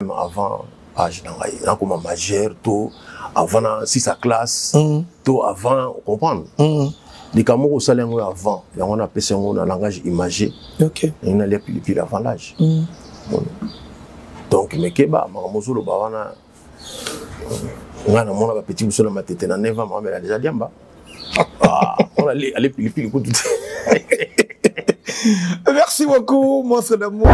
avant âge d'angaï, comme majeur, tout avant si sa classe, tout avant, comprendre. Les camerounais au salaire avant, et on a appelé un langage imagé. Ok. Il y a plus avant l'âge. Donc, mais keba, mamozo le bawana, on a un petit monsieur dans ma tête, dans 9 ans, mais déjà diamba. On a les plus coup. Merci beaucoup, monstre d'amour.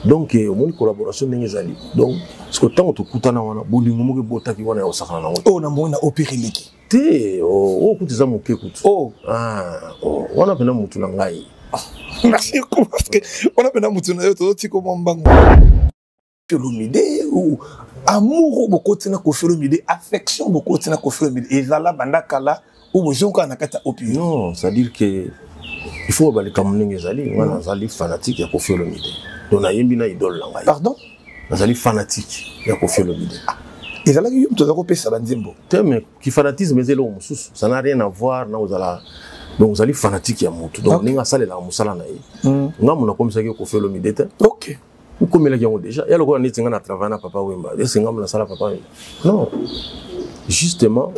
Donc, au moins collaboration n'est ali. Donc, ce que tant que tu coûtes na wana, bolingo mo ke bota ki wana osakana na. Oh na mo na opérer liki. Te, oh kuti za mo ke kutu. Oh, wana pena mutu na ngai. Merci beaucoup parce que on a pena mutu na yo to tiko mombango. Olomide ou amour beaucoup tina ko Olomide, affection beaucoup tina ko Olomide. Ezala banda kala ou bojonka na kata opérer. Non, ça veut dire que il faut que les Camerounais soient fanatiques de Koffi Olomide. Donc, on a une idole. Pardon? On est fanatique de Koffi Olomide. Et ça, il y a mais qui fanatisme, ça n'a rien à voir. Donc, vous allez fanatique de Moutou. Donc, on a salé la Moussala. On a comme ça que Koffi Olomide. Ok. Comme il y a déjà. Il y a le droit de travailler à Papa Wemba. Il y a le sala Papa Wemba. Non. Justement,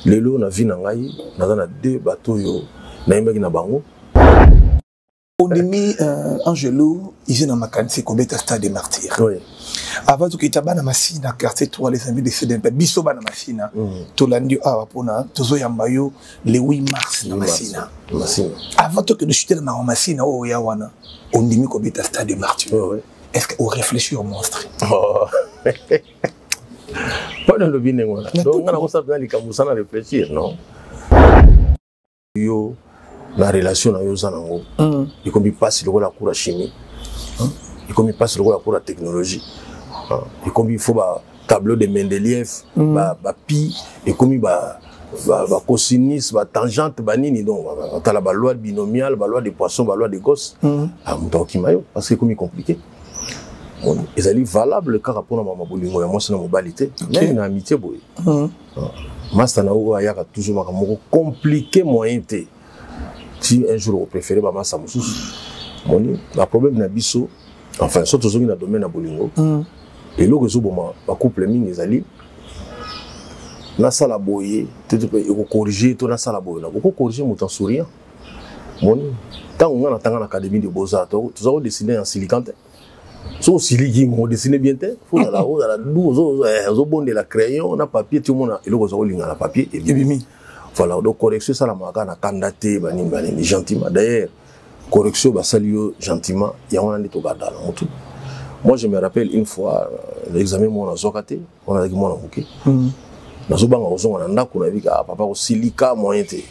les lots, on a vu dans deux bateaux. On a bango. On a mis Angelo, il est dans ma canne, c'est qu'on est à Stade des Martyrs. Oui. Avant tout, il y a une machine à quartier 3, les amis de Cédin, Bisso na machine. Tout l'année, Tozo Yambayo, le 8 mars, na machine. Avant tout, que nous chutions dans la machine, on a mis qu'on est à Stade des Martyrs. Est-ce qu'on réfléchit au monstre? Pas dans le bien, donc on a constaté que les Camerounais réfléchir, non? Yo. La relation na yozanango il comme il passe le la cour la chimie il comme il passe le la cour la technologie il comme il faut ba tableau de Mendeleev ba pi et comme il ba cosinus ba tangente ba nini donc ta la loi binomiale ba loi des poissons ba loi des gosses muto kimayo parce que comme il compliqué ils allaient valable car pour na mama bolingo ya moi c'est na mobilité mais une amitié boy master na o ya toujours makamoko compliqué moyen té. Si un jour vous préférez Bama Samoussous, le problème n'a biso, enfin, surtout dans le domaine de Bolingo, et là, le couple ming les alliés, na sala boye, tu peux corriger, tu na sala boye, na beaucoup corriger mon temps souriant. Tant on a dans l'académie de Beaux-Arts, tu as dessiné en silicante. So siliki on dessine bien té, faut dans la douze, aux bon de la crayon, on a papier, tout le monde a, et là, vous avez la papier et bien. Voilà, donc correction ça la marque candidaté bani gentiment. D'ailleurs, correction bah salut gentiment, il y a un tout garda là tout. Moi je me rappelle une fois l'examen mon azokate, on a dit mon amuki. Na zobanga ozonga na ndako na bika papa ko silika moyen té.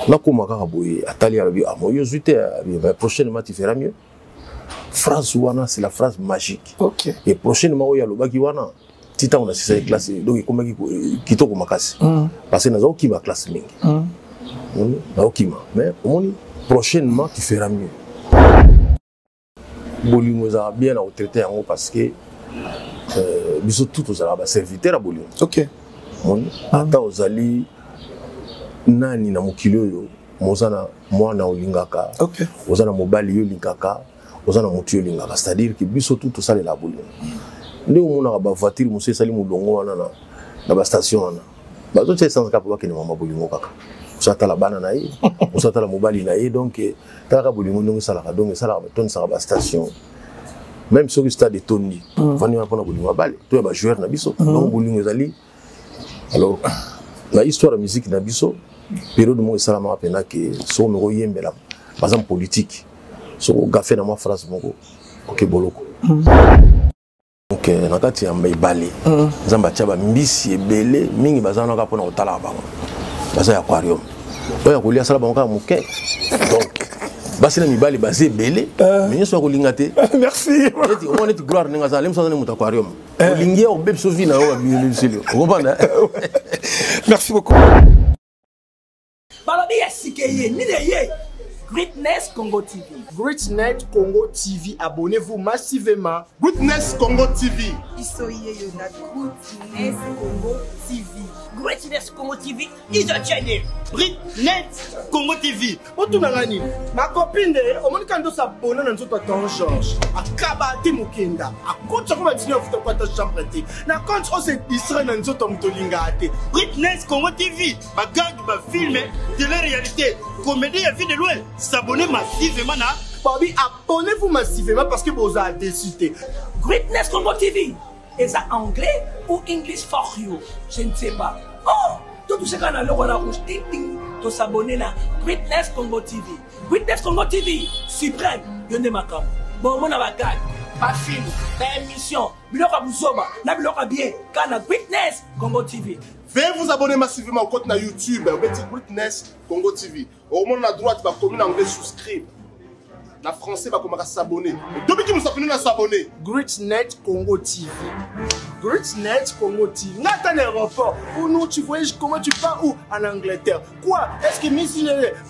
Na koma ka boye atali ya bi amoyo zuté mais prochainement tu feras mieux. Phrase wana c'est la phrase magique. OK. Et prochainement il y a le baki wana Tita on a six classe donc il comme qui to comme classe parce que nous avons qui ma classe mingi na okima mais au moins prochainement tu feras mieux bolingo za bien à traiter en haut parce que biso tout aux arabes serviteur à bolingo OK ata ozali nani na mukilo yo mozana mwana olingaka OK ozana mobali yo lingaka ozana mutu yo lingaka c'est-à-dire que biso tout ça la bolingo. Nous avons une voiture, nous avons une station. Nous avons une station qui est une bolingo. Nous avons la banane, nous avons la mobile. Donc, nous avons une station. Même si vous avez des tonnes, vous avez un bolingo. Vous avez un joueur. Alors, la histoire de la musique, la période où nous avons par exemple politique. Nous avons une phrase. Ok, boloko. Donc, nakati ya mbali nzamba tshaba mbisi ebele mingi bazana ka pona otala bango baza aquarium oya kolia sala bango ka muke donc basi na mibali baze ebele mais so kolinga te merci eti on est gloire ninga za lemso na muta aquarium olingia o bebe sofi na o bisilio comprendre merci beaucoup balobi esike ye ni de ye Greatness Congo TV. Greatness Congo TV, abonnez-vous massivement. Greatness Congo TV. Greatness Congo TV. Greatness Congo TV is a channel. Greatness Congo TV. Otunangani, ma copine au moins quand on s'abonne dans notre temps Georges. Akaba te mukenda. Akocha ko batini ofuta kwa ta chambre te. Na quand on se distrait dans notre mtolinga te. Greatness Congo TV. Ma gang ma film de la réalité. Comédie à vie de loin. S'abonner massivement na. Bobby, abonnez-vous massivement parce que vous avez décidé. Greatness Congo TV. Est-ce anglais ou English for you? Je ne sais pas. Oh, tout ce qu'on a le rôle rouge, de s'abonner là. Greatness Congo TV. Greatness Congo TV. Suprême. Yonde makam. Bon, mon avocat. Pas film. Pas émission. Biloka Bouzoba. Na biloka bien. Kana Greatness Congo TV. Veuillez vous abonner massivement au compte na YouTube. Greatness Congo TV. Au monde à droite, va commun anglais souscrire. La français va commencer à s'abonner. Depuis que nous sommes venus à s'abonner. Greatness Congo TV. Greatness Congo TV. Nathan aéroport. Où nous tu voyages comment tu pars où? En Angleterre. Quoi? Est-ce que Miss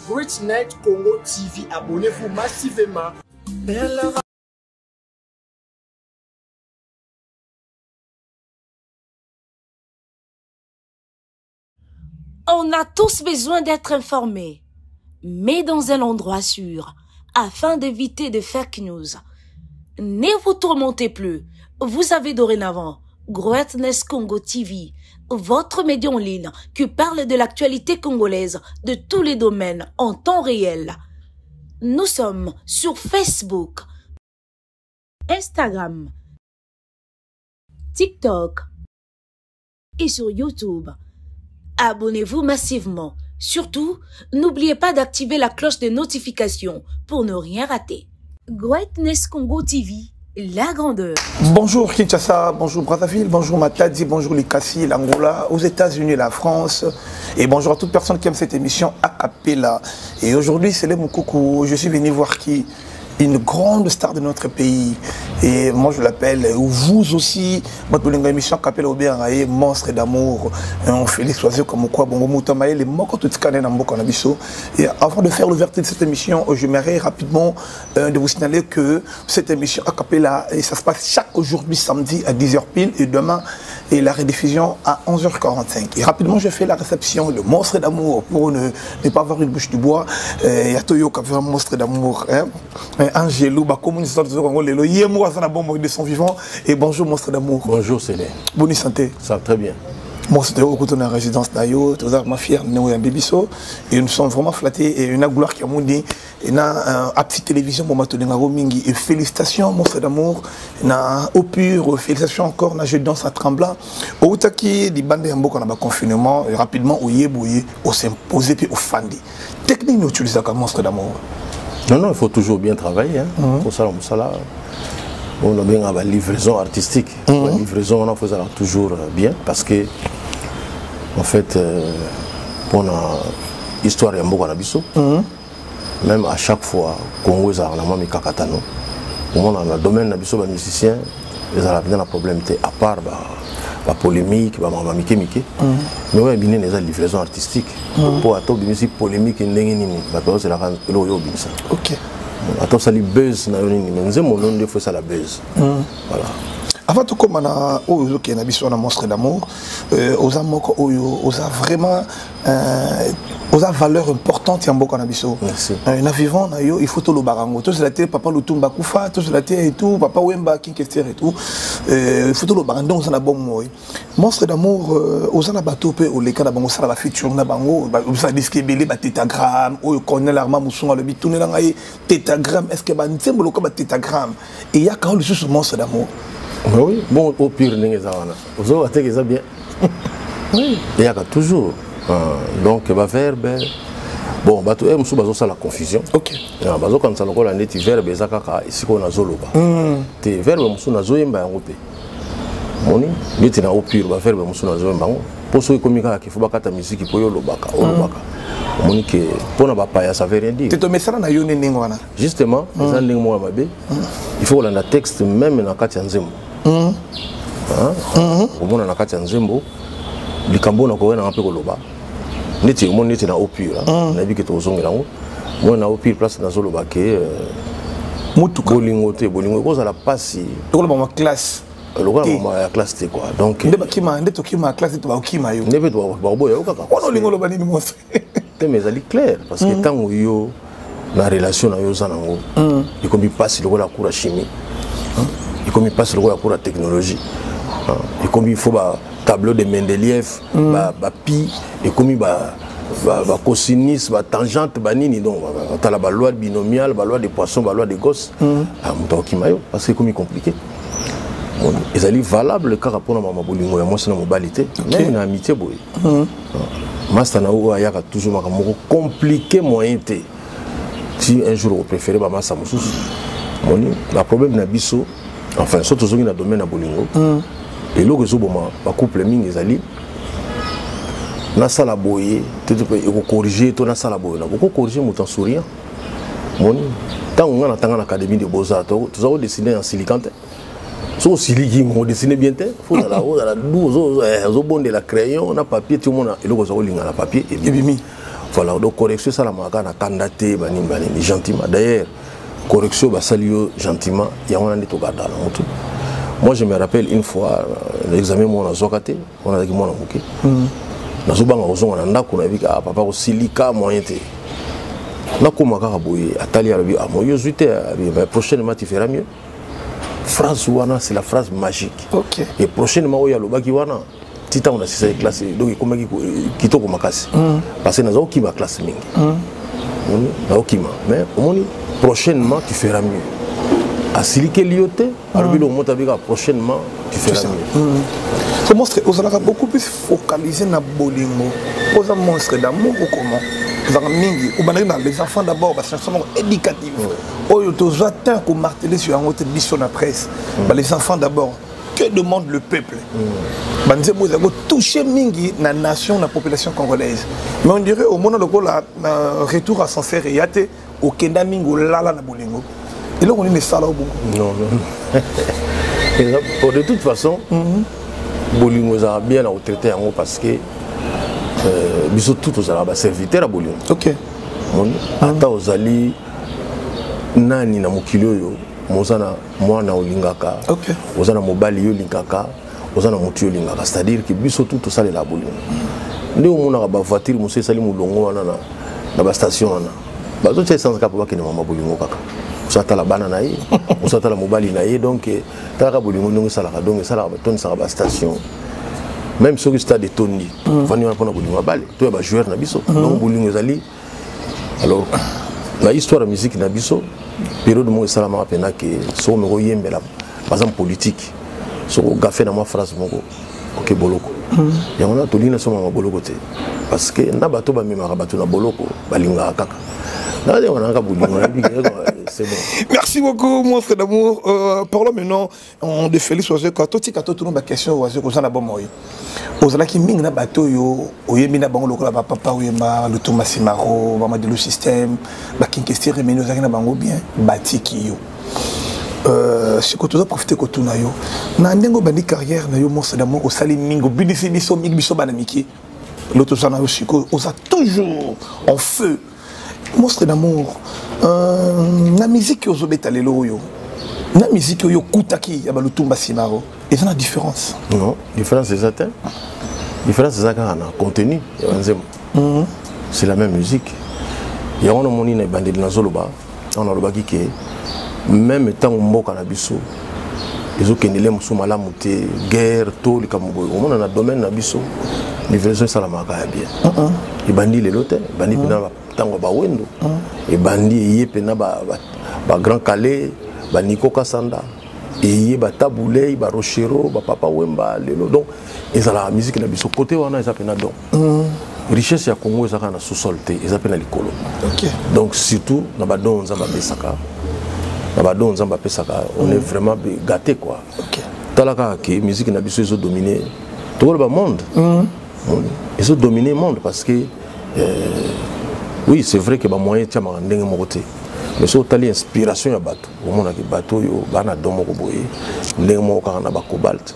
Greatness Congo TV. Abonnez-vous massivement. On a tous besoin d'être informés, mais dans un endroit sûr, afin d'éviter de fake news. Ne vous tourmentez plus. Vous avez dorénavant Greatness Congo TV, votre média en ligne qui parle de l'actualité congolaise de tous les domaines en temps réel. Nous sommes sur Facebook, Instagram, TikTok et sur YouTube. Abonnez-vous massivement. Surtout, n'oubliez pas d'activer la cloche de notification pour ne rien rater. Greatness Congo TV, la grandeur. Bonjour Kinshasa, bonjour Brazzaville, bonjour Matadi, bonjour Likasi, l'Angola, aux États-Unis, la France. Et bonjour à toute personne qui aime cette émission a cappella. Et aujourd'hui, c'est le Moukoukou. Je suis venu voir qui une grande star de notre pays. Et moi je l'appelle, ou vous aussi, votre émission Capella Obérae, Monstre d'amour. On fait les choisir comme quoi, bon, Moutamae, les mots tout Et avant de faire l'ouverture de cette émission, j'aimerais rapidement de vous signaler que cette émission Acapella, et ça se passe chaque aujourd'hui samedi à 10h pile et demain et la rediffusion à 11h45. Et rapidement, je fais la réception, le Monstre d'amour pour ne pas avoir une bouche de bois. Il y a Toyo qui a fait un Monstre d'amour. Angelo, comme une histoire de son vivant. Et bonjour Monstre d'amour. Bonjour Célé. Bonne santé. Ça va très bien. Moi, c'était au côté de la résidence d'Ayo, tout ça, ma fille, et nous sommes vraiment flattés. Et une gloire qui a mondi, et na à petite télévision pour m'attendre à Romingi. Et félicitations, Monstre d'amour. Na au pur, félicitations encore, na je danse à tremblant. Au Taki, des bandes en beaucoup, on a confinement, et rapidement, au Yébouye, au s'imposer, puis au Fandi. Technique, nous utilisons comme Monstre d'amour. Non, il faut toujours bien travailler. Hein. Pour ça, on a bien la livraison artistique. La livraison, on fait toujours bien parce que, en fait, on a histoire de beaucoup de même à chaque fois, Congo est dans le Kakatano. On a le domaine de musiciens, ils ont un problème à part la polémique, la mike. Mais on a bien les livraisons artistiques. Pour attendre de musique polémique, c'est la ok. Attends, ça les buzz, mais mon nom de fois ça la buzz. Voilà. Avant tout comme on a un Monstre d'amour, on a vraiment une valeur importante en beaucoup d'habisso. Un vivant, il faut tout le barango. Tout la télé, papa le tumba koufa, tout la télé et tout, papa wemba qui question et tout. Il faut tout le barango, on a bon mot. Monstre d'amour, on a bateau peu au léka d'abango ça la future na bango, on a disque belé ba tétagramme, on connaît l'arma mousson le bitourner là tétagramme, est-ce que ba nzembo ko ba tétagramme et il y a quand le sous Monstre d'amour. Oui, bon, au pire, vous avez ça bien. Oui, il y a toujours. Donc, il va faire. Bon, il y a la confusion. Ok. Quand on a un verbe, ici on a zoloba. Les verbes sont na zoyemba ngope. Moni, ni tina au pire, va faire be na zoyemba. Pour ceux qui communiquent qu'il faut pas la musique pour yo lobaka, olobaka. Moni que pour na bapaya ça veut rien dire. Tu mets ça na yo ndenge wana. Justement, ça ndenge moi mabe. Il faut la texte même na kati ya nzembo. Omona na kati ya nzembo likambo na kowe na mpe koloba neti omoni neti na opura na biki to zongela ngo moi na au pire place na zolo baké mutuka bolingo cause à la passe donc la classe la classe te quoi donc nde bakima nde tokima classe to bakima yo nebe to baboya okaka ono lingo lo banini monstre te mais ali clair parce que tango yo na relation na yo zanango il comme passe le la cours chimie il comme passe le la cours technologie il comme il faut ba tableau de Mendeleev ba pi et comme ba cosinus ba tangente ba nini donc ta la loi binomiale ba loi des poissons ba loi des gosses muto kimayo parce que comme compliqué ils allaient valables car rapport à ma bolingo ya moi c'est na mobilité mais une amitié boy master na o ayaka toujours makamoko compliqué moyen té si un jour vous préférez ba massa mususu moni la problème na biso enfin surtout zo na domaine na bolingo et lo rezo boma ba couple mingi ezali na sala boye te ko corriger to na sala boye na ko corriger mutan souriant moni tant on a tanga na académie de beaux-arts to zo dessiner en silicante so siliki mo dessiner bien te faut dans la douze zo bonde la crayon na papier tout le monde et lo zo linga na papier et bimi voilà donc correction ça la maka na candidaté bani gentiment d'ailleurs correction ba salio gentiment ya on andi to garda na mutu. Moi je me rappelle une fois l'examen mon na zokate on a dit mon na muki na zo banga ozonga na ndako na bika papa ko silika moyen te na koma ka boye atali arabi a moyo zuite prochainement tu feras mieux phrase wana c'est la phrase magique OK et prochainement oya lobaki wana tita on a six classe donc il comme kitoko makasi parce que nazo ki ma classe mingi na okima mais omoni prochainement tu feras mieux asilike lioté alors le monta bika prochainement tu feras mieux ce monstre vous allez beaucoup plus focaliser na bolingo pose un monstre d'amour ou comment vous avez mingi ou banali dans les enfants d'abord parce que sont éducatifs oyo to atteint ko marteler sur un autre biso na presse les enfants d'abord que demande le peuple banze vous avez touché mingi na nation na population congolaise mais on dirait au moment où la retour à sincère et yate au kenda mingo lala na bolingo et là on est ça là au non de toute façon bolingo ça bien à traiter en parce que biso tout aux arabes serviteur à bolingo OK ata ozali nani na mokilo yo mozana mwana olingaka ozana mobali yo lingaka ozana mutu yo lingaka c'est-à-dire que biso tout ça la bolingo nde omona ba voiture muso sali mulongo wana na ba station wana bazo tse sans kapa bakene mama bolingo kaka usata la bana na ye usata la mobali na ye donc taka bolingo ndongo salaka donc salaka ton saka ba station même sur le stade de Tony vani wana pona bolingo bale to ba joueur na biso donc bolingo ezali alors la histoire de musique na biso période mo salama pena que so me yembela par exemple politique so gafé na ma phrase moko OK boloko ya on a to lina so ma boloko te parce que na bato ba mema bato na boloko balinga kaka na de on a bolingo c'est bon. Merci beaucoup mon frère d'amour parlons maintenant de Félix Oise quand tu tout une question Oise ko na bon moyo ozala ki mingi na bato yo oyemi na bango lokola ba papa oyema le Thomas Simaro ba de le système ba kinkesti remeni ozaki na bango bien batiki yo si ko toza profiter ko tuna yo na ndengo bandi carrière na yo mon frère d'amour osali mingo binisi biso mingi biso bana miki l'autre sana yo siko oza toujours en feu monstre d'amour la musique aux obéta lelo yo la musique yo kutaki ya balutumba simaro et ça la différence non différence c'est certain différence c'est ça quand on a contenu c'est la même musique il y a on moni na bande na zoloba on a lobaki que même temps mboka na biso ezo kenele musuma la muté guerre to likamugo on a na domaine na biso livraison salamaka ya bien et bandi lelote bandi pina tango ba wendo et bandi yé pena ba grand calais ba Nico Kasanda et yé ba taboulé ba rochero ba papa wemba lelo donc ils ont la musique na biso côté wana ils appellent donc richesse ya Congo ça na sous-sol te ils appellent likolo donc surtout na ba don nzamba pesaka na ba don nzamba pesaka on est vraiment gâté quoi talaka que musique na biso ils ont dominé tout le monde ils ont dominé le monde parce que oui, c'est vrai que les moyens sont en train de mais si tu as l'inspiration de bateau, les bateaux sont en train de cobalt.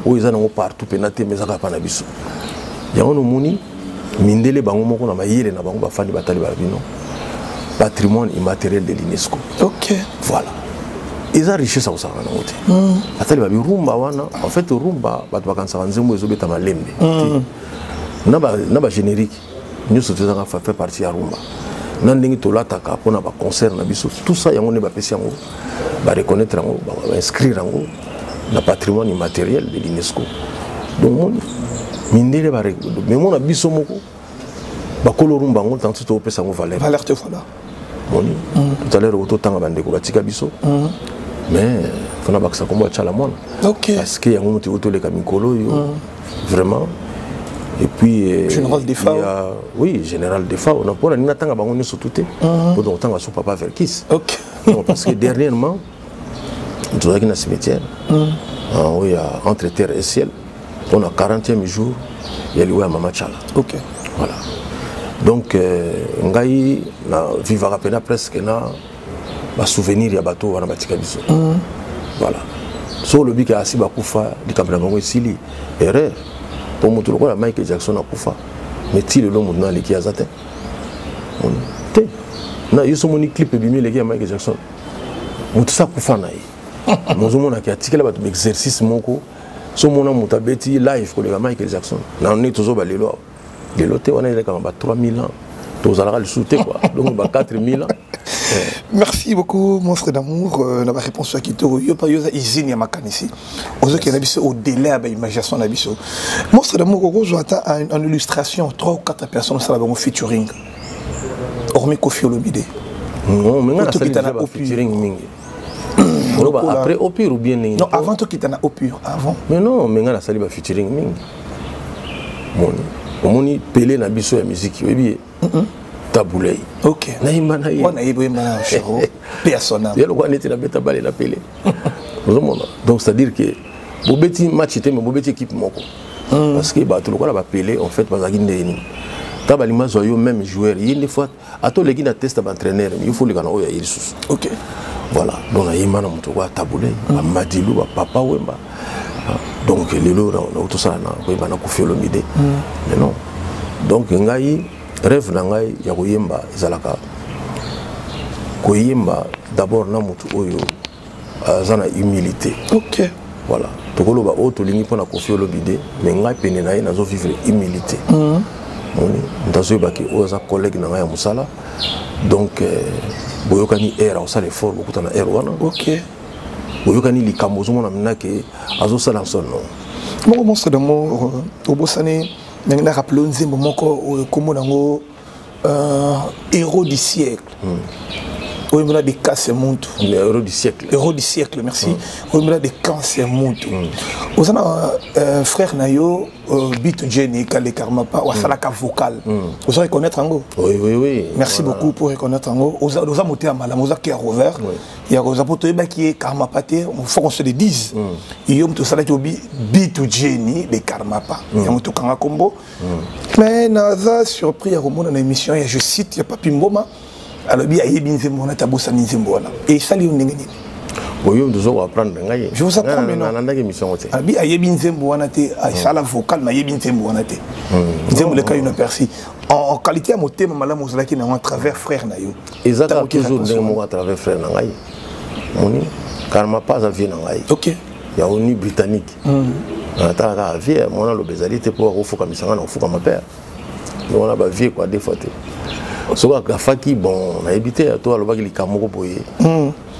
Ils sont partout, mais ils sont en train de se faire. Mindele bango moko na mayele na bango bafandi batali babino patrimoine immatériel de l'UNESCO. Ok. Voilà. Ils ont richesse à ça. Attends, rumba wana. En fait, rumba, bah tu vas quand ça va nzembo ezobeta malembe. Naba générique. Nous sommes tous fait partie à rumba. Nandingi tola taka pona ba concert na biso. Tout ça yango ne ba pesi yango. Ba reconnaître yango, ba inscrire yango na patrimoine immatériel de l'UNESCO. Donc mon mindele ba mais mon biso moko ba kolorumba ngo tant tout pesa ngo valeur. Valeur te voilà. Moni. Tout à l'heure auto tanga bandeko batika biso. Mais fona baksa kombo chala mona. OK. Parce que yango moto auto le kamikolo yo. Vraiment. Et puis Général Defa. Oui, Général Defa, on a pour la tanga bango ne sotuté. Pour donc tanga son papa Verkis. OK. Parce que dernièrement tu vois qu'il y a un cimetière. Oui, entre terre et ciel. On a 40e jour, il y a l'oué à Mama Chala. OK. Voilà. Donc, ngai na vivra pena presque na ba souvenir ya bateau wana batika biso. Voilà. So le bika asi bakufa likambo na bango esili erreur. Pour moto lokola Michael Jackson akufa. Mais ti le lomo na leki azate. On te. Na yoso moni clip bimi leki ya Michael Jackson. Moto sa kufa na yi. Mozo mona ki atikela bato exercice moko. So mona moto beti live ko le Michael Jackson. Na on est toujours ba lelo. Lelo te on est comme ba 3000 ans. Tous à la souté quoi. Donc ba 4000 ans. Merci beaucoup, Monstre d'amour. La réponse à qui te reviens pas yosa izini ya makanisi. Ozo qui nabiso au délai à imagination nabiso. Monstre d'amour au gros en illustration 3 ou 4 personnes ça va en featuring. Hormis Koffi Olomide. Non, mais on a featuring mingi. Après Opure ou bien non, avant toi qui t'en a Opure avant. Mais non, mais on a sali ba featuring mingi. Moni Pelé na biso ya musique oui Taboulay. OK. Naïma naïma. On a eu un chéro. Personnel. Il y a le roi n'était la bête à balai la Pelé. Donc c'est-à-dire que Bobeti match était mais Bobeti équipe moko. Parce que bah tout le monde a Pelé en fait parce qu'il n'est ni. Tabalima zoyo même joueur. Il y a une fois à tous les qui n'attestent à l'entraîneur il faut les gars oya il sous. OK. Voilà. Donc naïma na mutu kwa Taboulay, Madilou ba papa wemba. Donc les lots na tout ça na ko na Koffi Olomide. Mais non. Donc ngai rêve nangai ya koyemba ezalaka koyemba d'abord na mutu oyo azana humilité. OK. Voilà. Tokoloba o tolingi pona Koffi Olomide mais ngai pene na ye nazo vivre humilité. Moni ndazo baki oza collègue na ngai ya musala. Donc boyokani era osala effort bokuta na era wana. OK. Boyokani likambo zo mona minake azo sala son non. Mon Monstre d'amour au bosane maintenant rappelons nzembo moko comme nango héros du siècle. Oui, mais là des cas c'est monte. Héros du siècle. Héros du siècle, merci. Oui, mais là des cas c'est monte. Vous avez frère Nayo Bito Jenny Kale Karmapa ou Salaka vocal. Vous allez reconnaître Ango. Oui, oui, oui. Merci beaucoup pour reconnaître Ango. Vous avez monté à Malam, vous avez qui a rover. Il y a Rosa Potoeba qui est Karmapa. Il faut qu'on se le dise. Il y a tout ça là qui Bito Jenny de Karmapa. Il y a tout Kanga Combo. Mais Naza surpris à Romo dans l'émission. Je cite, il y a Papi Mboma. Alors, il y a des gens et ça, il y a des je vous apprends maintenant. Il y a des gens qui en qualité à mon thème, à travers frère. Exactement, toujours à travers frère. Car ma pas à vie. OK. Il y a une britannique. On a vie, on a l'obésalité pour ma père. On a vie quoi, des fois. So gafaki bon na habité à toi le bagi li kamoko boye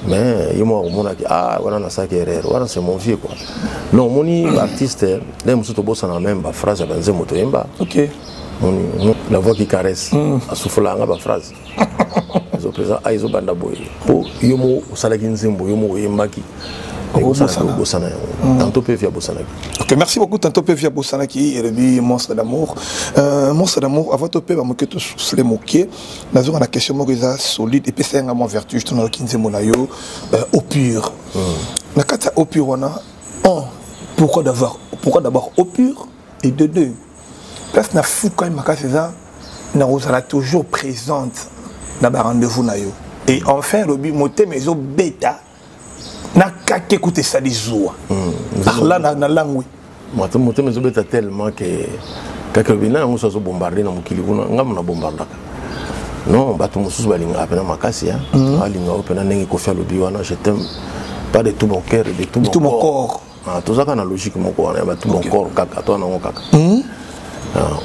mais il m'a on a ah voilà na ça qui erreur voilà c'est mon vieux quoi non moni artiste là muso to bossa na même ba phrase ba nzemo to yemba OK moni la voix qui caresse a souffla nga ba phrase zo présent aizo banda boye po yomo usalaki nzembo yomo yembaki Tantôt peu via Bossanaki. Ok, merci beaucoup. Tantôt peu via Bossanaki et le Monstre d'amour. Monstre d'amour, avant tout peu, va moquer tous les moquer. Nous avons la question moqueza solide et puis c'est un vertu. Je te donne 15 monayo au pur. La carte au pur on a un. Pourquoi d'abord au pur et de deux. Place na fou quand même c'est ça. Na rosala toujours présente dans le rendez-vous nayo. Et enfin le but moté maison bêta. Na kake écouter ça des jours. Là na langue. Moi moté maison bêta tellement que quand le bina on se bombarder na mukili kuna ngam na bombardaka. Non, bato mosusu balinga pena makasi hein. Alinga pena nengi Koffi alobi wana je t'aime pas de tout mon cœur et de tout mon corps. Ah, tout ça kana logique moko wana ba tout mon corps kaka to na ngo kaka.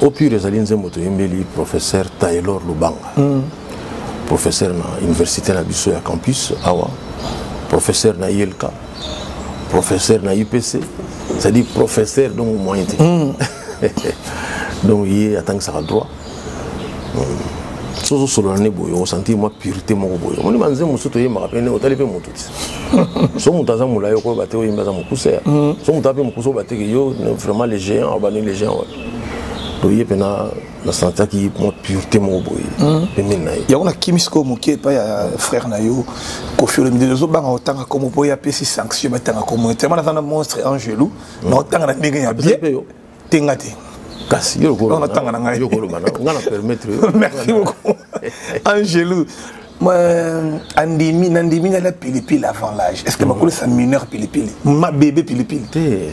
Au pire ezali nzembo to yembeli professeur Taylor Lubanga. Professeur na université na biso ya campus awa. Professeur na ILK. Professeur na UPC. C'est-à-dire professeur donc moyen. Donc il y a tant que ça a droit. Soso solane boyo senti moi pureté moko boyo moni manze musuto ye makapene otali pe mututi so mutaza mulayo ko bate oyimba za mukuse so mutape mukuso bate ke yo vraiment les géants abani les géants to ye pena na santa ki moi pureté moko boyo peminaye ya ona kimisko moké pa ya frère na yo Koffi Olomide zo banga otanga comme boya pesi sanction batanga comme tellement na monstre Angelou na otanga na ndenge ya bien tengate. Merci beaucoup. Angelou, Andimi n'a pili avant l'âge. Est-ce que ma couleur c'est mineur pili? Ma bébé pili?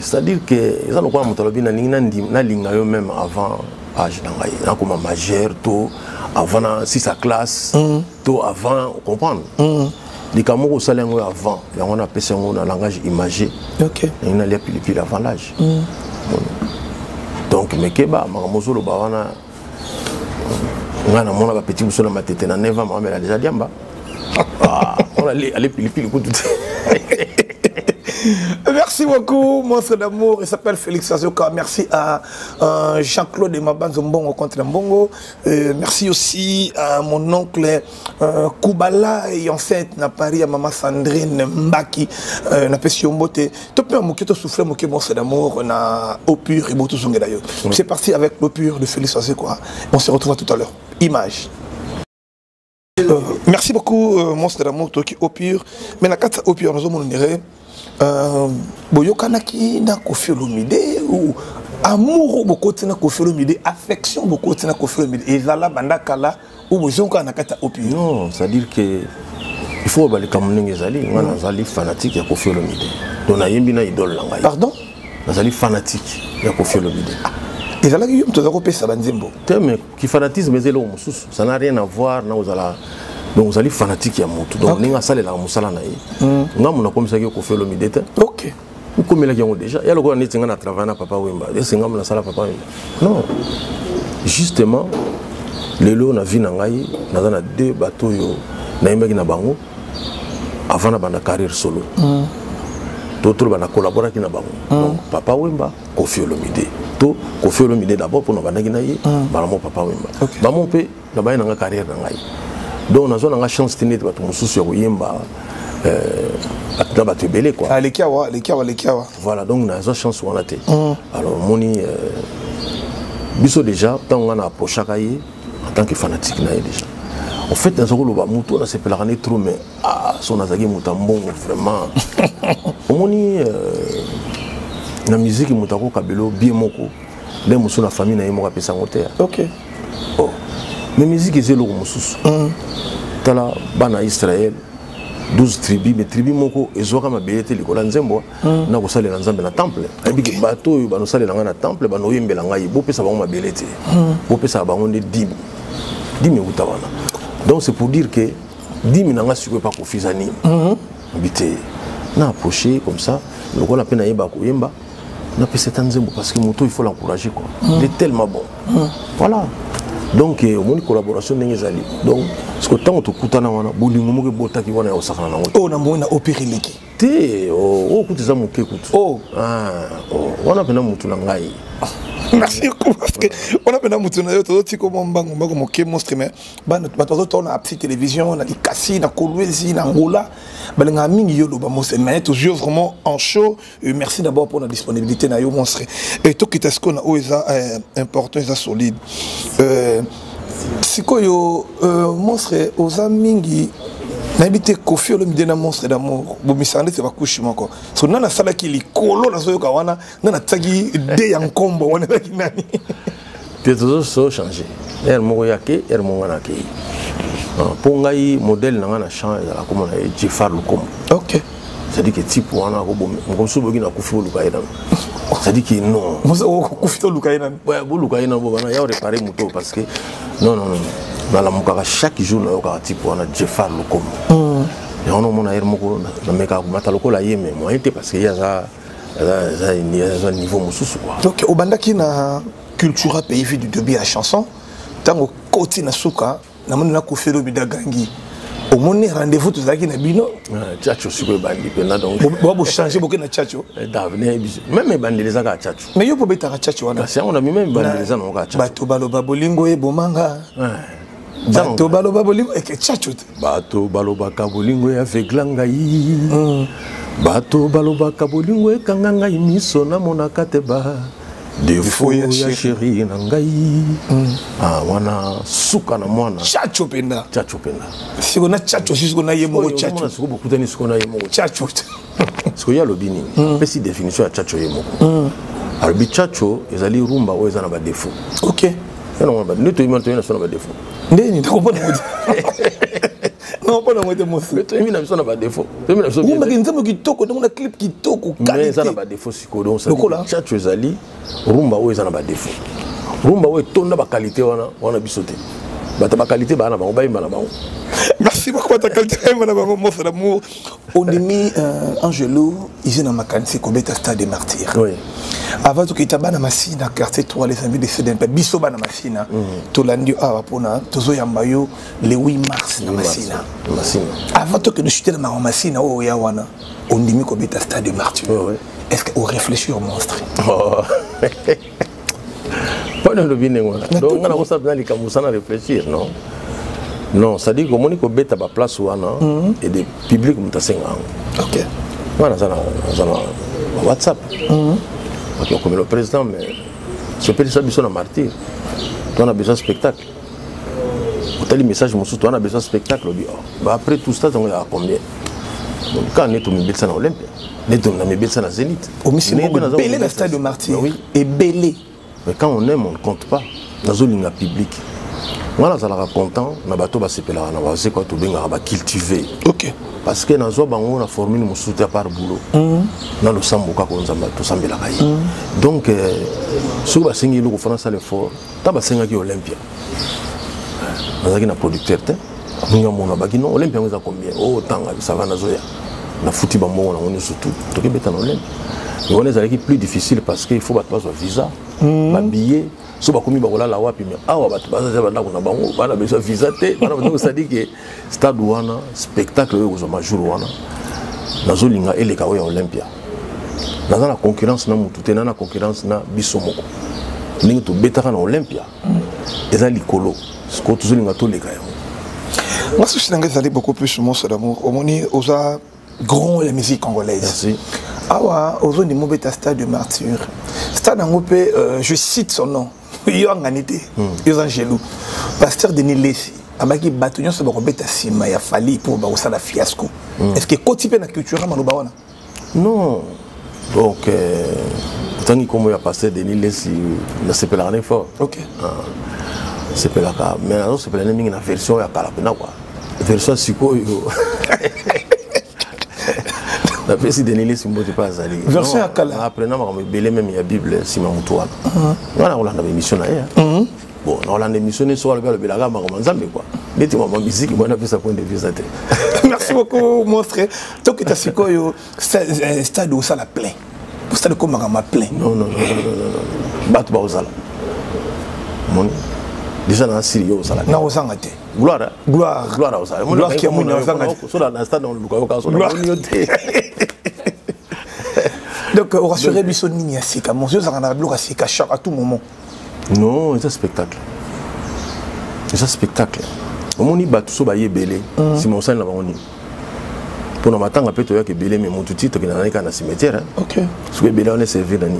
C'est-à-dire que ça nous croit montrer bien na linga yo même avant âge d'angaï. Na comme majeur tôt avant si sa classe tôt avant comprendre. Les camerounais salengo avant, on a appelé un langage imagé. OK. Il n'a les pili avant l'âge. Donc mekeba makamozolo bawana ngana mona ba petit muso na matete na 9 ans mamela déjà diamba on allait pili tout. Merci beaucoup, monstre d'amour. Il s'appelle Félix Azoka. Merci à Jean-Claude Mabanzo Mbongo contre Mbongo. Merci aussi à mon oncle Koubala et en fait à Paris à maman Sandrine Mbaki. Na pesi ombote. Topé moké to souffler moké monstre d'amour na au pur et boto songe d'ailleurs. C'est parti avec l'eau pure de Félix Azoka. On se retrouve tout à l'heure. Image. Merci beaucoup, monstre d'amour, Toki au pur. Mais la carte au pur, nous avons boyokanaki na Koffi Olomide ou amour beaucoup na Koffi Olomide, affection beaucoup na Koffi Olomide ezala bandakala ou bozoka na kata au pur. Non, c'est-à-dire que il faut bali kamunenge ezali ngana zali fanatique ya Koffi Olomide. Donc na yembi na idole ngai. Pardon? Nazali fanatique ya Koffi Olomide. Ezala ki mtoza ko pesa banzembo. Mais qui fanatisme ezelo mususu, ça n'a rien à voir na ozala. Donc vous allez fanatique à moto. Donc vous allez la musala na yi. Ngamu na comme ça que Koffi Olomide. OK. Vous comme la qui déjà. Il y a le gars qui a travaillé na papa Wemba. Et c'est ngamu na sala papa Wemba. Non. Justement, les lots na vie na ngai na deux bateaux yo na imagi na bango avant na banda carrière solo. D'autres bana collaborer qui na bango. Donc papa Wemba, Koffi Olomide. To Koffi Olomide d'abord pour na banda ki na yi, balamo papa Wemba. Ba mon pe na ba na carrière na ngai. Donc on a une chance de tenir tout sur Yemba quoi. Ah les kawa. Voilà, donc on a une chance on a été. Alors moni biso déjà tant on a approché en tant que fanatique na déjà. En fait dans ce rôle ba muto na se pelané trop mais son azaki mutambo vraiment. Moni na musique mutako kabelo bien moko. Les muso na famille na yemo ka pesa ngote. OK. Oh. Mais musique c'est le mususu. Tala bana Israël 12 tribus mais tribus moko ezoka mabelete likola nzembo na ko salela nzambe na temple ebiki bato yo bano salela na temple bano yembela ngai bo pesa bango mabelete bo pesa bango de 10 utawana. Donc c'est pour dire que 10 na nga siko pa ko fizani bité na approcher comme ça lokola pena yeba ko yemba na pesa nzembo parce que moto il faut l'encourager quoi. Il est tellement bon. Voilà. Donc mon collaboration n'engezali. Donc ce que tant que kutana wana bolingo moke botaki wana ya osakana nango. Oh na mona opériliki. Te o kutiza moke kutu. Oh wana pena mutu na ngai. Merci beaucoup parce que on a pena mutu na yo to tiko mombango mbako moke monstre mais batozo to na petite télévision na likasi na Kolwezi na Ngola balenga mingi yo loba monstre mais toujours vraiment en show. Merci d'abord pour la disponibilité na yo monstre. Et to kitasko na oza important eza solide. Sikoyo monstre oza mingi na habité Koffi Olomide na monstre d'amour bomisande te bakushi moko so nana sala ki likolo na soyo kawana nana tsagi de ya nkombo wana ki nani te toujours so changer moko yake moko na ke pour ngai modèle na change la comme na Jifar Lukombo. OK. C'est-à-dire que type wana ko comme so bogi na Koffi Olukaina. C'est-à-dire que non Koffi Olukaina ouais Olukaina bo bana ya réparer moto parce que non dans la mukaka chaque jour na yoka type on a Jeffar Lokomo et on a mon air moko na meka mata lokola yeme moi était parce que il y a ça un niveau mususu quoi. Donc au banda qui na culture pays vu du début à chanson tango koti na suka na mona ko felo bidagangi au moni rendez-vous tousaki na bino tchatcho siko bandi pena donc bo changer boke na tchatcho d'avenir même bandi les aka tchatcho mais yo po beta ka tchatcho wana c'est on a même bandi les ana ka tchatcho bato baloba bolingo e bomanga bato baloba bolingo e ke tchatcho bato baloba ka bolingo e aveglanga yi bato baloba ka bolingo e kanganga imiso na monaka te ba defo ya chéri na ngai wana suka na mwana tchatcho penda siko na tchatcho siko na yemo tchatcho siko bokutani siko na yemo tchatcho siko ya lobini pesi définition ya tchatcho yemo alors tchatcho ezali rumba o ezana ba défaut OK non ba neto imanto na sona ba défaut ndeni ndakopona mudi non pas dans mon mais toi il n'a pas défaut toi il n'a pas défaut mais nzambo kitoko donc na clip kitoko mais ça n'a pas défaut siko donc ça tchatcho ezali rumba o ezana ba défaut rumba o etonda ba qualité wana bisote bata ba qualité bana bango bayimba na bango merci beaucoup ta qualité bayimba na bango mo c'est l'amour on est mis Angelo ici na makanisi ko beta stade des martyrs oui avant tout kita bana masina quartier 3 les amis de CDNP biso bana masina to landi awa pona tozo yamba yo le 8 mars na masina avant tout que nous chuter na masina o ya wana on dit ko beta stade des martyrs est-ce que on réfléchit au monstre pas dans le bien donc on a ça dans les camusana réfléchir non ça dit que moni ko beta ba place wana et des publics mutasenga OK voilà ça WhatsApp OK comme le président mais ce petit ça besoin de martyr on a besoin de spectacle on a le message mon on a besoin de spectacle après tout ça on est à combien donc quand on est au Mbetsa na Olympia on a Mbetsa na Zénith au Missi belé le stade de martyr et belé mais quand on aime on ne compte pas dans un public voilà ça la content na bato ba sepela na ba c'est quoi to benga ba cultiver OK parce que na zo bango na formule mo souter par boulot na lo samboka ko nzamba to sambela kai donc so ba sengi lo ko France l'effort ta ba senga ki Olympia nazaki na producteur te munga mona ba kino Olympia ngeza combien oh tanga ça va na zo ya na futi ba mo na on surtout to ke beta na Olympia mais on est avec plus difficile parce que il faut battre visa ba billet so ba komi ba kola la wapi mais awa battu ba za ba na bango ba na besoin visa te ba na ça dit que stade wana spectacle yo zo jour wana nazo linga eleka o ya Olympia naza na concurrence na mutu te na concurrence na biso moko lingi to betaka na Olympia eza likolo ko to zo linga to leka yo moi ce que je beaucoup plus mon c'est d'amour au moni oza grand la musique congolaise merci awa ozo ni mobeta stade de martyr stade ngopé je cite son nom yo anganité yo Angelo pasteur Denis Lessi amaki batunyo so ba beta sima ya fali pour ba osala fiasco est-ce que kotipe na culture maloba wana non donc tangi comme ya pasteur Denis Lessi na sepela rien fort OK sepela ka mais alors sepela mingi na version ya kala na quoi version siko yo la présidente Denis Lessi mbote pas azali version ya kala après na ma belé même ya Bible sima mutoana voilà on a une émission na ya bon on a une émission sur le belaga ma nzambe quoi neti ma musique moi na pesa point de vue ça. Merci beaucoup mon frère donc tu as sikoyo stade où ça la plein pour stade comme ma plein non bat ba osala mon déjà na sérieux osala na osanga te gloire osala gloire qui amuna osanga so na stade on le buka so na unité donc on rassurer biso nini asika monsieur ça na bloc asika à tout moment non c'est un spectacle au moni batu so ba yebele si mon sang na boni pour na matanga peto ya ke belé mais mon tuti to kina na cimetière OK so belé on est servi dani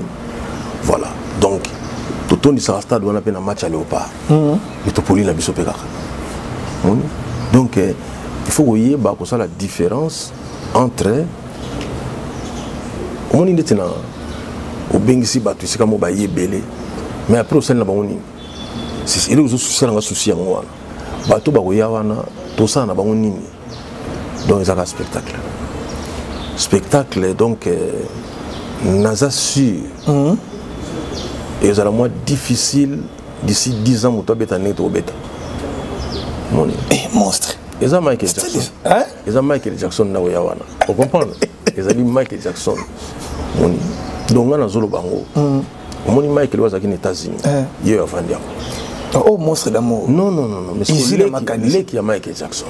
voilà donc tout on ça stade on a peine match à Léopard mais to poli na biso pe kaka donc il faut voyer ba ko ça la différence entre au moni ndetena au bengisi batu sika mo ba yebele mais après au sein na boni c'est il est souci na souci en wana bato ba koya wana to ça na bango nini donc ils ont un spectacle donc naza sûr et ça la moins difficile d'ici 10 ans moto beta net au beta moni monstre eza Michael Jackson eza Michael Jackson na oya wana vous comprenez eza li Michael Jackson moni donc na zolo bango moni Michael wazaki aux États-Unis yo avandi oh monstre d'amour non mais ici la mécanique ya Michael Jackson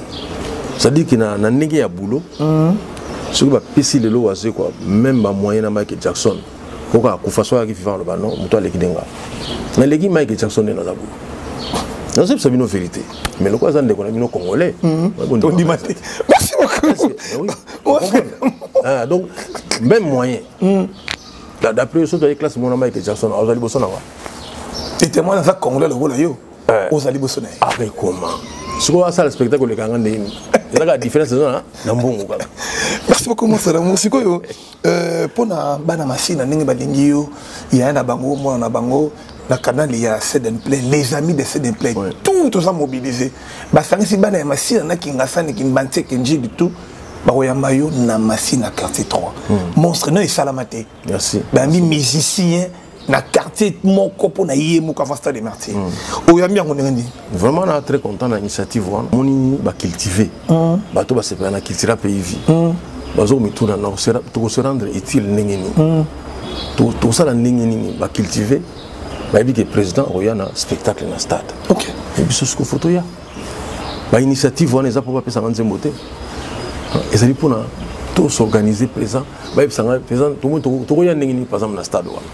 ça dit qu'il na ndenge ya boulot ce qui va pesi le lo azé quoi même ba moyen na Michael Jackson pourquoi ko façon ya ki vivant le banon muto aleki denga na leki Michael Jackson na za boulot non c'est ça une vérité mais le quoi ça ndeko na bino congolais on dit maté merci beaucoup donc même moyen d'après ce que les classes mon Michael Jackson azali boso na wa et témoin dans ça congolais le rôle yo ozali boso na ah mais comment ce qu'on va ça le spectacle le kanga ndeni il y a la différence na mbongo kaka merci beaucoup mon frère musiko yo pona bana masina ndenge balingi yo ya na bango mona na bango la canal il y a Sed and Play les amis de Sed and Play tout ça mobilisé basangisi bana ya masina na kingasani kimbantie kenji du tout baroyamba yo na masina quartier 3 monstre no isalamate merci bami musicien na quartier moko pona yemo ka fasta de martyrs oyambi yango ndenge vraiment na très content na initiative wana moni ba cultiver bato ba sepela na culture pays vie bazo mituna na to se rendre utile ndenge ni to ça la ndenge ni ba cultiver ba bi que président oyana spectacle na stade OK et biso ce photo ya ba initiative wana eza pour ba pesa nzembo te ezali pona to s'organiser présent ba pesa présent to ko ya ndenge ni par exemple na stade wana.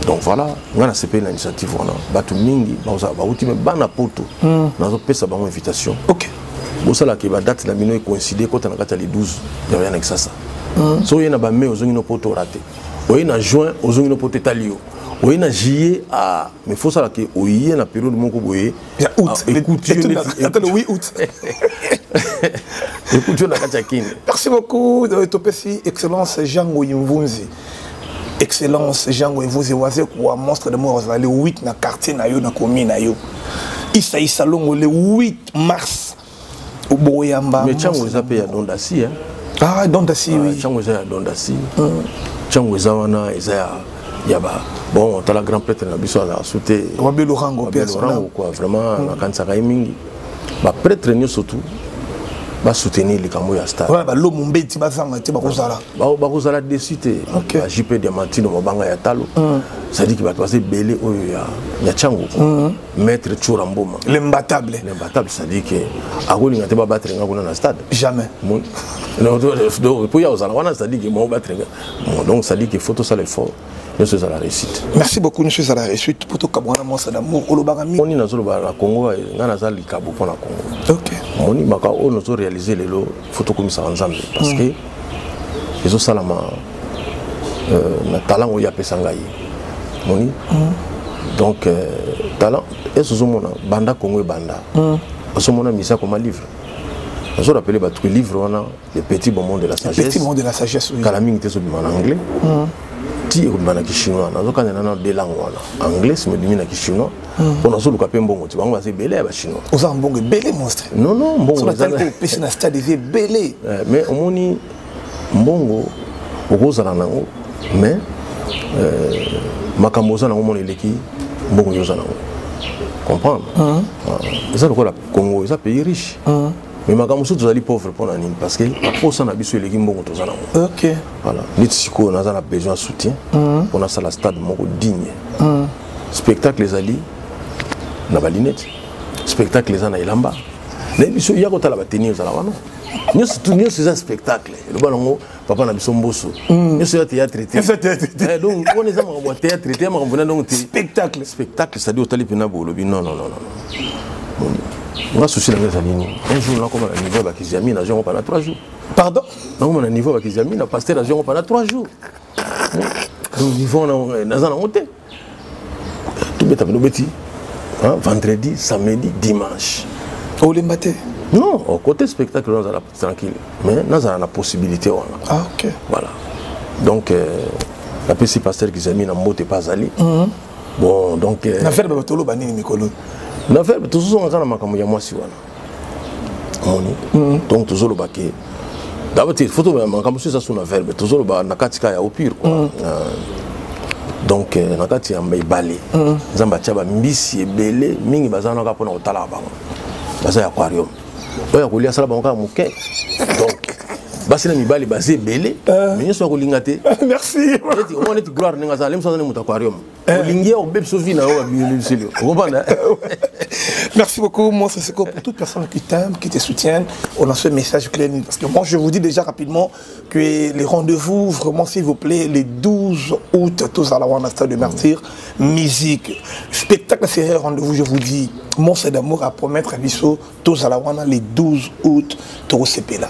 Donc voilà, on a CP l'initiative wana batu mingi baoza bauti me bana poto nazo pesa bango invitation. OK. Bosala ke ba date la mino e coïncider quand on a kata les 12 ya yana kisasa. So yena ba me ozongi no poto raté. Oyi na juin ozongi no poto talio. Oyi na juillet ah mais faut ça que oyi na période moko boye ya août écoute le 8 août. Écoute na kata kine. Merci beaucoup de topesi excellence Jean Oyimvunzi. Excellence Jean Oyimvunzi waze kwa monstre de mort le 8 na quartier na yo na commune na yo. Isa Salongo le 8 mars au Boyamba. Mais Chango eza pe ya Dondasi hein. Ah Dondasi oui. Chango eza ya Dondasi. Chango eza wana eza ya ba bon ta la grand prêtre na biso ala souté. Wabelo rango personne quoi vraiment na kanisa ka mingi. Ba prêtre nyo surtout ba soutenir les Kambo ya star. Ouais ba lo mumbeti ba sanga te ba kozala. Ba kozala desité. OK. JP Diamantino mabanga ya talo. Ça dit qu'il va passer belé oyo ya Chango. Maître Churamboma. L'imbattable. L'imbattable ça dit que akolinga te ba battre nga kuna na stade. Jamais. Non pour ya ozala wana ça dit que mo battre nga. Donc ça dit que photo ça l'effort. Nous sommes à la réussite. Merci beaucoup, nous sommes à la réussite. Pour tout Kabwana Monsa d'amour, Olobagami. On est dans le Congo, on a dans le Cabo pour la Congo. Ok. On est dans le réalisé les photos comme ça ensemble parce que les autres salama na talent où il y a Pesangaï. On donc talent et ce sont banda Congo et banda. Ce sont mon misa comme un livre. Je rappelle les livres on a les petits moments de la sagesse. Les petits moments de la sagesse. Kalaming était en anglais. Ti ekobana ki chinois nazo kana na deux langues wana anglais me dimina ki chinois pour nazo luka pe mbongo ti bango ba se belé ba chinois oza mbongo belé monstre non mbongo ça ko pesi na stade vie belé mais omoni mbongo okozala nango mais makambo za nango mona eleki mbongo yoza nango comprendre ça le Congo c'est un pays riche mais makambo so tozali pauvre pour nani parce que pour ça na biso eleki mbongo tozana ngo OK voilà nitsiko naza na besoin de soutien pour na sala stade moko digne spectacle les ali na balinette spectacle les ana ilamba na biso ya ko tala batenir za la wana nyo c'est un spectacle le balongo papa na biso mboso nyo c'est théâtre donc on est en théâtre donc spectacle ça dit au tali pena bolobi non on va soucier la maison un jour là comme un niveau bakizami na jour pendant 3 jours pardon non on a niveau bakizami na pasteur na jour pendant 3 jours donc niveau na za na monter tout beta beti vendredi samedi dimanche au lembaté non au côté spectacle on a tranquille mais nous avons la possibilité ah OK voilà donc la petit pasteur kizami na moté pas ali bon donc na faire batolo banini mikolo na fait toujours on a makambo ya mwasi wana moni donc toujours le baquet d'abord il faut makambo ça sur na verbe toujours ba na katika ya au pire quoi donc na kati ya mbay balé nzamba tchaba mbisi ebele mingi bazana ka pona otala bango baza aquarium oya kolia sala bango moke donc basi na mibali basé belé mais nso kolinga te merci on est gloire ninga za lem so na muta aquarium olingi o beb so vina o biologile vous comprenez. Merci beaucoup moi c'est pour toute personne qui t'aime qui te soutiennent on a ce message clair parce que moi je vous dis déjà rapidement que les rendez-vous vraiment s'il vous plaît les 12 août tous à la Wana Stade de Martyrs musique spectacle sérieux rendez-vous je vous dis mon c'est d'amour à promettre à Bisso tous à la Wana les 12 août Toro CP là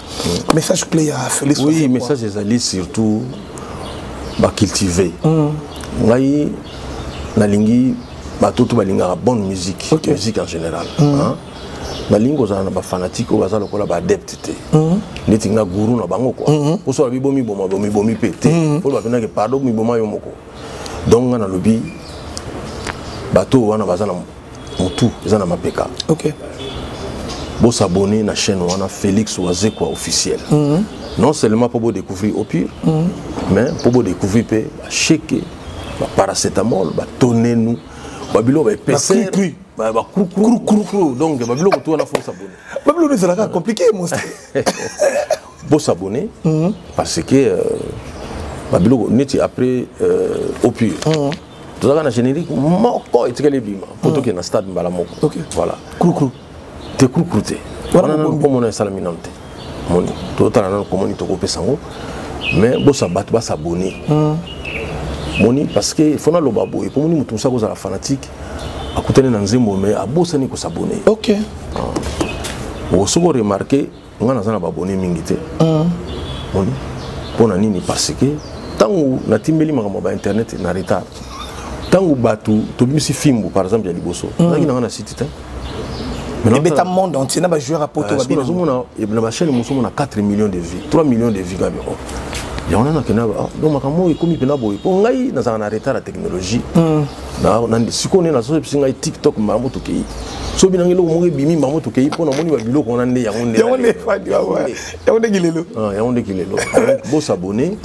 message clair à Félix. Oui message des alliés surtout ba cultiver ngai nalingi batoto balinga bonne musique musique en général nalingo za na ba fanatique o bazalo kola ba adepte neti nga guru na bango quoi o so bibomi bomi pété pour ba bina ke pardon mi boma yo moko donc na lobi bato wana bazana mutu ezana mapeka OK bo s'abonner na chaîne wana Félix Wazekwa officiel non seulement pour découvrir au pire mais pour découvrir pe cheke ba paracétamol ba tonner nous babilo ba épaisseur ba crou donc babilo ko to na faut s'abonner babilo c'est compliqué mon bo s'abonner parce que babilo neti après au pire tout ça na générique moko etikele bima poto ke na stade mbala moko voilà crou te croûté voilà pour mon salaminante mon tout à l'heure comment to ko pesango mais bo sa battre ba s'abonner moni parce que il faut na lobabo et pour moni mutu sa ko za fanatique akutene na nzembo mais abosa ni ko s'abonner OK o so ko remarquer ngana za na babonner mingi te moni pona nini parce que tangu na timbeli makambo ba internet na retard tangu batu to bimisi fimbu par exemple ya liboso naki na site te mais beta monde entier na ba joueur à poto ba bino zomona na ba chaîne musumo na 4 millions de vues 3 millions de vues gabe ya on a kena donc makamo ikomi pena boy ko ngai na za na retard la technologie na sikone na so ngai TikTok mambo to kei so binangi lo mo bimi mambo to kei pona moni ba biloko na nde ya onde kilelo bo s'abonner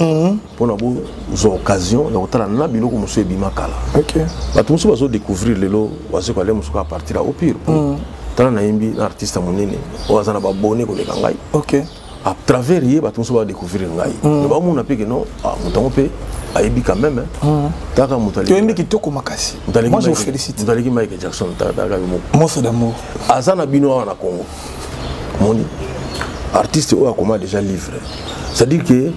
pona bo zo occasion ya otala na biloko muso ebima kala OK ba tout muso bazo découvrir lelo waze ko le muso à partir au pire tala na yimbi artiste monene o azana ba bonné ko le kangai OK à travers hier bato so va découvrir ngai le ba mona pe que non mutango pe aibi quand même taka mutali tu aimes kitoko makasi moi je vous félicite mutali Michael Jackson taka moi c'est d'amour azana bino na Congo moni artiste o a comment déjà livré c'est à dire que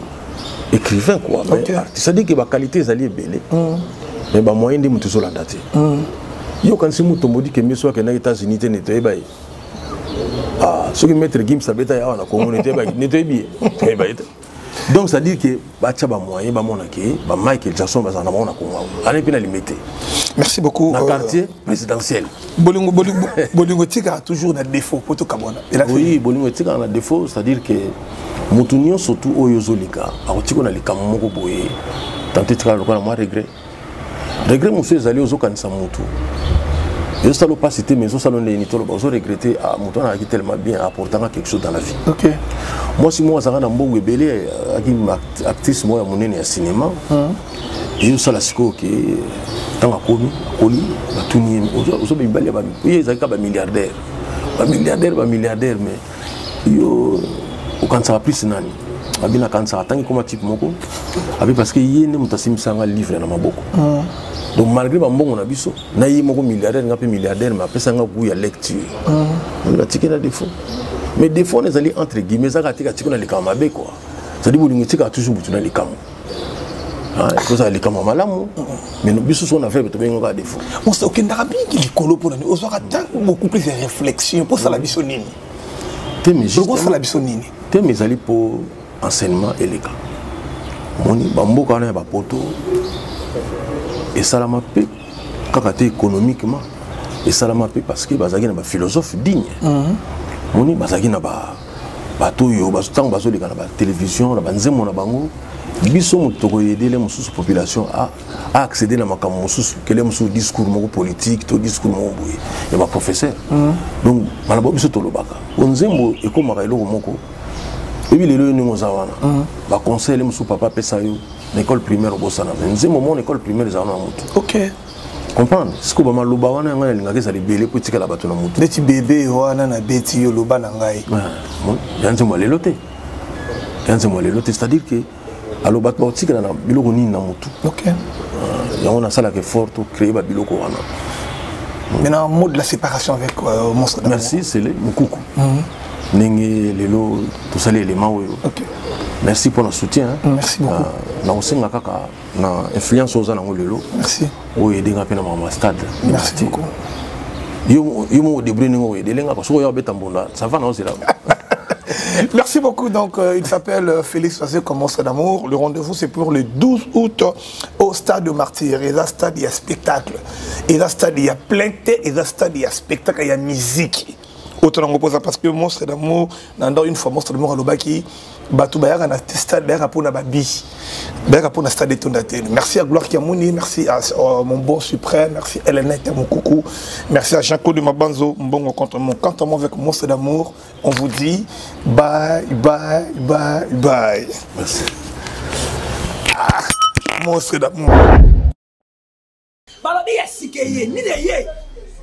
écrivain quoi mais artiste c'est à dire que ba qualité zali belé mais ba moyen de mutu so la date yo quand c'est mutu modi que meso que na États-Unis te neto ebay ce que maître Gims sabeta ya na communauté ba neto ebi donc ça dit que ba tcha ba moyen ba mona ke ba Michael Jackson ba na mona Congo allez pina limité. Merci beaucoup na quartier présidentiel bolingo tika toujours na défaut poto kabona oui bolingo tika na défaut c'est à dire que mutunio surtout oyozolika akotiko na likamu moko boye tanté tika lokola moi regret monsieur ezali ozokanisa mutu je ne pas citer mais je regretter à mon temps tellement bien apportant quelque chose dans la vie. OK. Moi si moi ça rend mbongo belé actrice moi monene ya cinéma. Et ça la siko que tant a komi la tuni ozo bimbali ba oui ezaka ba milliardaire mais yo quand ça plus nani abina quand ça tangi comme type moko abi parce que yene mutasimisa nga livre na maboko. Donc malgré ba mbongo na biso na yi moko milliardaire ngapi milliardaire mais après ça nga goût ya lecture on a tiqué na défaut mais défaut les alliés entre guillemets ça tika tika na likama be quoi ça dit bolingo tika toujours butu na likama ko ça likama malamu mais no biso so na fait to bengo ka défaut on sait aucun arabi qui likolo pour nous on aura beaucoup plus de réflexion pour ça la biso nini te mais juste pour ça la biso nini te mais ali pour enseignement élégant moni ba mboka na ba poto et ça l'a mappé économiquement et ça l'a mappé parce que bazaki na ba philosophe digne moni bazaki na ba bato yo bazotang bazoli kana ba télévision na banzemo na bango biso muto ko aider les mususu population à accéder na makambo mususu que les mususu discours moko politique to discours moko boye et ba professeur donc malabo biso to lobaka onzembo ekomaka eloko moko et puis les lelo ningo zawana ba conseil les mususu papa pesa yo l'école primaire au Bossana. Nous avons mon école primaire, OK. comprendre ce que bama loba wana nga linga ça libélé pour tika la bato na mutu beti bébé wana na beti yo loba na ngai yanze mo lelote c'est-à-dire que alo bato ba tika na biloko nini na mutu OK yango na sala que fort pour créer ba biloko wana. Maintenant mot de la séparation avec Monstre d'amour. Merci c'est le mukuku ningi lelo tout ça les éléments OK. Merci pour le soutien. Merci beaucoup. Na osenga kaka na influence aux anango lelo. Merci. O yede nga pena mama stade. Merci beaucoup. Yo mo débrouiller ngo yede lenga parce que yo beta mbonda ça va na osela. Merci beaucoup. Donc, il s'appelle Félix Fazé comme Monstre d'amour. Le rendez-vous, c'est pour le 12 août au stade de Martyr. Et là, stade, il y a spectacle. Et là, stade, il y a plein de thé. Et là, stade, il y a spectacle, il y a musique. Autant on repose parce que Monstre d'amour, dans une fois, Monstre d'amour à l'Obaki, Batou Bayar, na stade, Bayar pour na Babi. Bayar pour na stade de Tondaté. Merci à Gloire Kiamouni, merci à mon bon suprême, merci à Hélène mon coucou, merci à Jean-Claude Mabanzo, mon cantonnement avec Monstre d'amour. On vous dit bye, bye, bye, bye. Merci. Monstre d'amour.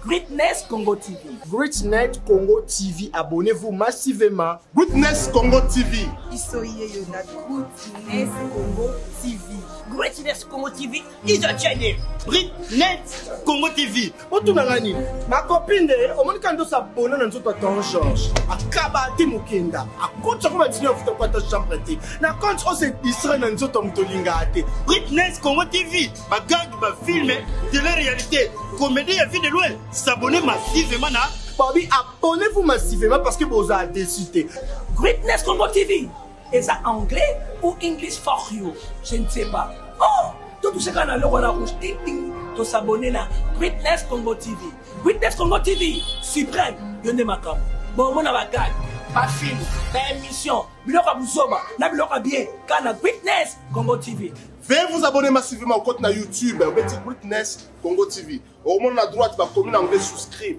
Greatness Congo TV. Greatness Congo TV, abonnez-vous massivement. Greatness Congo TV. Greatness Congo TV. Greatness Congo TV is a channel. Greatness Congo TV. Otunangani, ma copine de omonikando s'abonner dans notre temps Georges. Akabati mukenda. Akocha ko batini ofuta kwata chambre te. Na compte on se distrait dans notre mtolinga ate. Greatness Congo TV, ma gang ba film de la réalité. Comédie à vie de loin. S'abonner massivement na. Bobby, abonnez-vous massivement parce que vous avez décidé. Greatness Congo TV. Est-ce anglais ou English for you? Je ne sais pas. Oh, tout ce qu'on a le roi rouge, ting ting, to s'abonner na Greatness Congo TV. Greatness Congo TV, suprême, yonde makam. Bon, mon avagag, pas film, pas émission, biloka buzoba, na biloka bien, kana Greatness Congo TV. Veuillez vous abonner massivement au compte na YouTube, au petit Greatness Congo TV. Au moment à droite, va comme en anglais souscrire.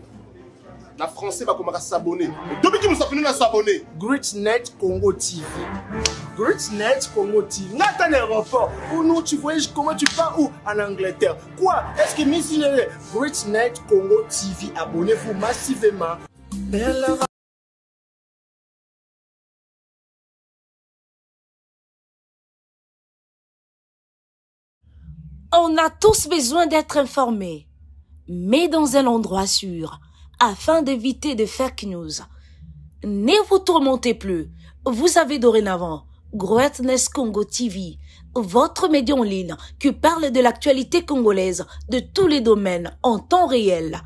Na français va commencer à s'abonner. Depuis que nous sommes s'abonner. Greatness Congo TV. Greatness Congo TV. Nathan aéroport. Où nous tu voyages comment tu pars où en Angleterre. Quoi? Est-ce que Miss Greatness Congo TV. Abonnez-vous massivement. On a tous besoin d'être informés, mais dans un endroit sûr, afin d'éviter de fake news. Ne vous tourmentez plus. Vous avez dorénavant Greatness Congo TV, votre média en ligne qui parle de l'actualité congolaise de tous les domaines en temps réel.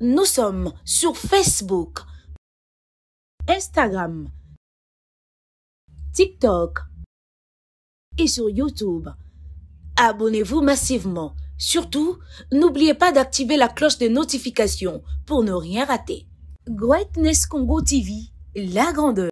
Nous sommes sur Facebook, Instagram, TikTok et sur YouTube. Abonnez-vous massivement. Surtout, n'oubliez pas d'activer la cloche de notification pour ne rien rater. Greatness Congo TV, la grandeur.